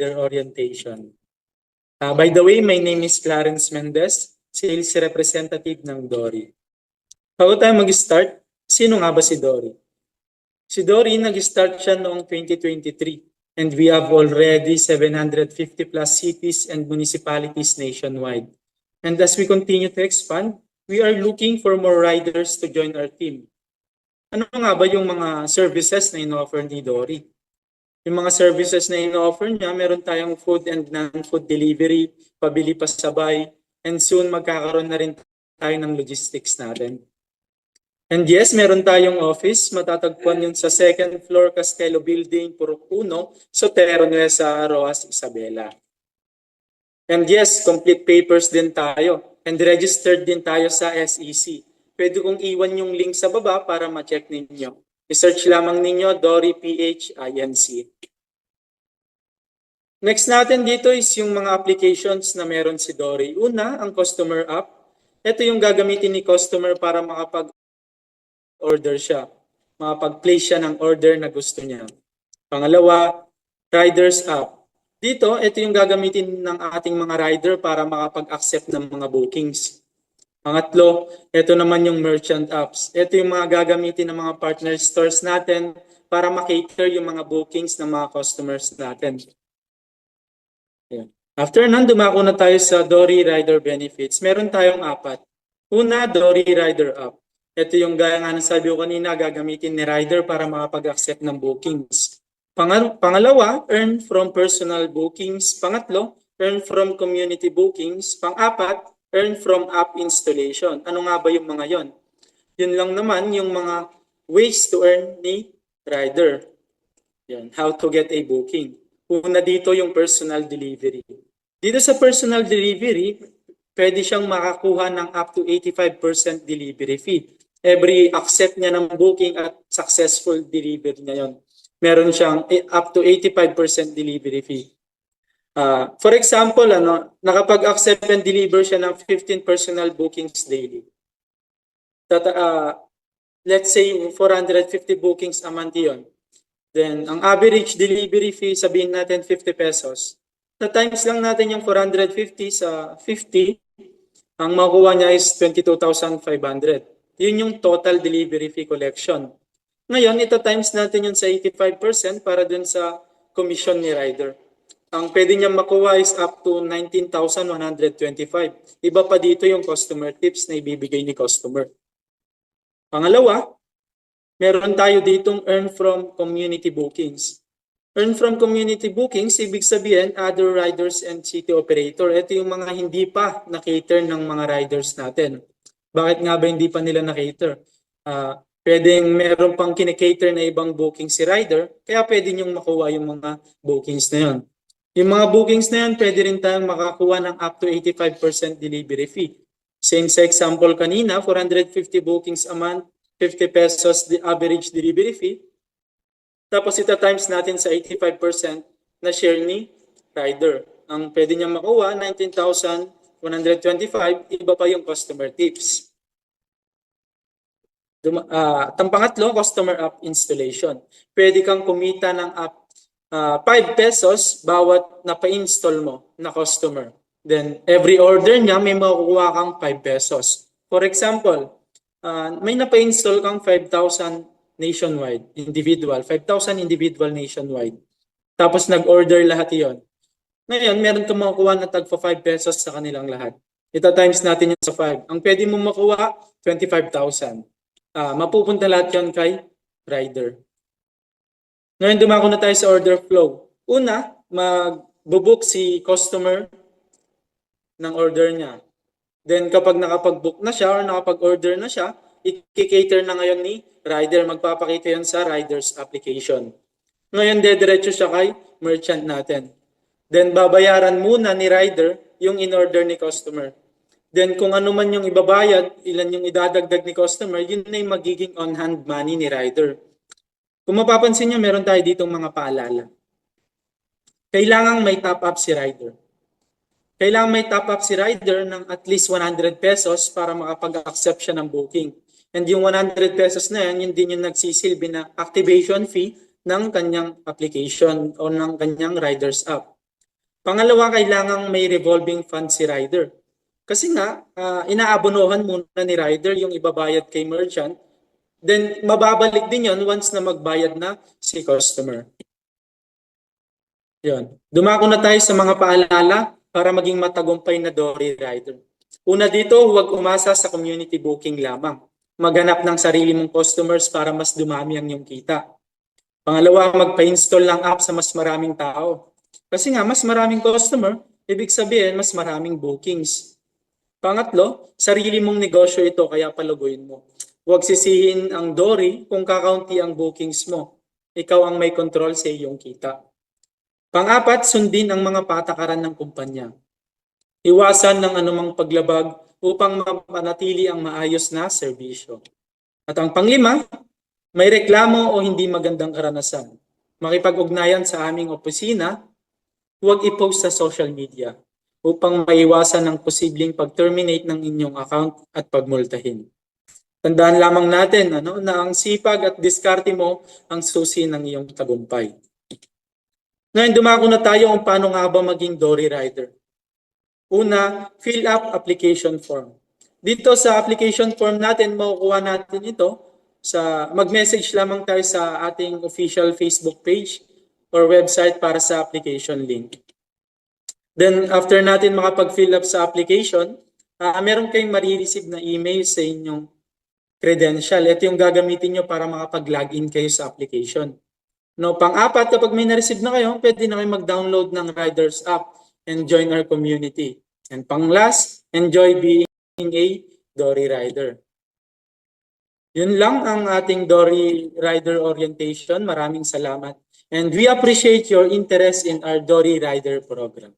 rider orientation. By the way, my name is Clarence Mendez, Sales Representative ng Dory. Bago tayo mag-start, sino nga ba si Dory? Si Dory, nag-start siya noong 2023 and we have already 750 plus cities and municipalities nationwide. And as we continue to expand, we are looking for more riders to join our team. Ano nga ba yung mga services na ino-offer ni Dory? Yung mga services na ino-offer niya, meron tayong food and non-food delivery, pabili pasabay, and soon magkakaroon na rin tayo ng logistics natin. And yes, meron tayong office, matatagpuan yun sa second floor Castelo Building, Purok 1, Sotero Nuesa, Roas, Isabela. And yes, complete papers din tayo and registered din tayo sa SEC. Pwede kong iwan yung link sa baba para ma-check ninyo. I-search lamang ninyo Dory PH Inc. Next natin dito is yung mga applications na meron si Dory. Una, ang customer app. Ito yung gagamitin ni customer para makapag-order siya. Makapag-place siya ng order na gusto niya. Pangalawa, riders app. Dito, ito yung gagamitin ng ating mga rider para makapag-accept ng mga bookings. Pangatlo, ito naman yung merchant apps. Ito yung mga gagamitin ng mga partner stores natin para makater yung mga bookings ng mga customers natin. After nun, dumako na tayo sa Dory Rider Benefits. Meron tayong apat. Una, Dory Rider App. Ito yung gaya nga ng sabi ko kanina, gagamitin ni rider para makapag-accept ng bookings. Pangalawa, earn from personal bookings. Pangatlo, earn from community bookings. Pang-apat, earn from app installation. Ano nga ba yung mga yon? Yun lang naman yung mga ways to earn ni rider. Yan, how to get a booking. Una dito yung personal delivery. Dito sa personal delivery, pwede siyang makakuha ng up to 85% delivery fee. Every accept niya ng booking at successful delivery niya yon, meron siyang up to 85% delivery fee. For example, nakapag-accept and deliver siya ng 15 personal bookings daily. Let's say 450 bookings a month yun. Then, ang average delivery fee, sabihin natin 50 pesos. Na times lang natin yung 450 sa 50, ang makuha niya is 22,500. Yun yung total delivery fee collection. Ngayon, ito times natin yun sa 85% para dun sa commission ni rider. Ang pwede niyang makuha is up to 19,125. Iba pa dito yung customer tips na ibibigay ni customer. Pangalawa, meron tayo ditong earn from community bookings. Earn from community bookings, ibig sabihin, other riders and city operator. Ito yung mga hindi pa na-cater ng mga riders natin. Bakit nga ba hindi pa nila na-cater? Pwedeng meron pang kinikater na ibang booking si rider, kaya pwede niyong makuha yung mga bookings na yun. Yung mga bookings na yun, pwede rin tayong makakuha ng up to 85% delivery fee. Same sa example kanina, 450 bookings a month, 50 pesos the average delivery fee. Tapos ita times natin sa 85% na share ni rider. Ang pwede niyang makuha, 19,125, iba pa yung customer tips. Pangatlo, customer app installation. Pwede kang kumita ng app 5 pesos bawat napa-install mo na customer. Then every order niya may makukuha kang 5 pesos. For example, may napa-install kang 5,000 nationwide, individual, 5,000 individual nationwide. Tapos nag-order lahat iyon. Ngayon, meron kang makukuha na tagpa 5 pesos sa kanilang lahat. Ita times natin yun sa 5. Ang pwede mo makuha, 25,000. Mapupunta lahat yan kay rider. Ngayon, dumako na tayo sa order flow. Una, mag-book si customer ng order niya. Then kapag nakapag-book na siya or nakapag-order na siya, i-cater na ngayon ni rider. Magpapakita yan sa rider's application. Ngayon, dediretso siya kay merchant natin. Then babayaran muna ni rider yung in-order ni customer. Then kung ano man yung ibabayad, ilan yung idadagdag ni customer, yun na yung magiging on-hand money ni rider. Kung mapapansin nyo, meron tayo ditong mga paalala. Kailangang may top up si rider. Kailangan may top up si rider ng at least 100 pesos para makapag-accept siya ng booking. And yung 100 pesos na yan, yun din yung nagsisilbi na activation fee ng kanyang application o ng kanyang rider's app. Pangalawa, kailangang may revolving fund si rider. Kasi nga, inaabonohan muna ni rider yung ibabayad kay merchant. Then, mababalik din yon once na magbayad na si customer. Yun. Dumako na tayo sa mga paalala para maging matagumpay na Dory Rider. Una dito, huwag umasa sa community booking lamang. Maghanap ng sarili mong customers para mas dumami ang iyong kita. Pangalawa, magpa-install ng app sa mas maraming tao. Kasi nga, mas maraming customer, ibig sabihin, mas maraming bookings. Pangatlo, sarili mong negosyo ito kaya paluguin mo. Huwag sisihin ang Dory kung kakaunti ang bookings mo. Ikaw ang may control sa iyong kita. Pang-apat, sundin ang mga patakaran ng kumpanya. Iwasan ng anumang paglabag upang mapanatili ang maayos na serbisyo. At ang panglima, may reklamo o hindi magandang karanasan. Makipag-ugnayan sa aming opisina, huwag i-post sa social media upang maiwasan ang posibleng pag-terminate ng inyong account at pagmultahin. Tandaan lamang natin na ang sipag at diskarte mo ang susi ng iyong tagumpay. Ngayon, dumako na tayo kung paano nga ba maging Dory Rider. Una, fill up application form. Dito sa application form natin, makukuha natin ito mag-message lamang tayo sa ating official Facebook page or website para sa application link. Then, after natin makapag-fill up sa application, meron kayong marireceive na email sa inyong credential. Ito yung gagamitin nyo para makapag-login kayo sa application. No, pang-apat, kapag may na-receive na kayo, pwede na kayo mag-download ng Riders app and join our community. And pang-last, enjoy being a Dory Rider. Yun lang ang ating Dory Rider orientation. Maraming salamat. And we appreciate your interest in our Dory Rider program.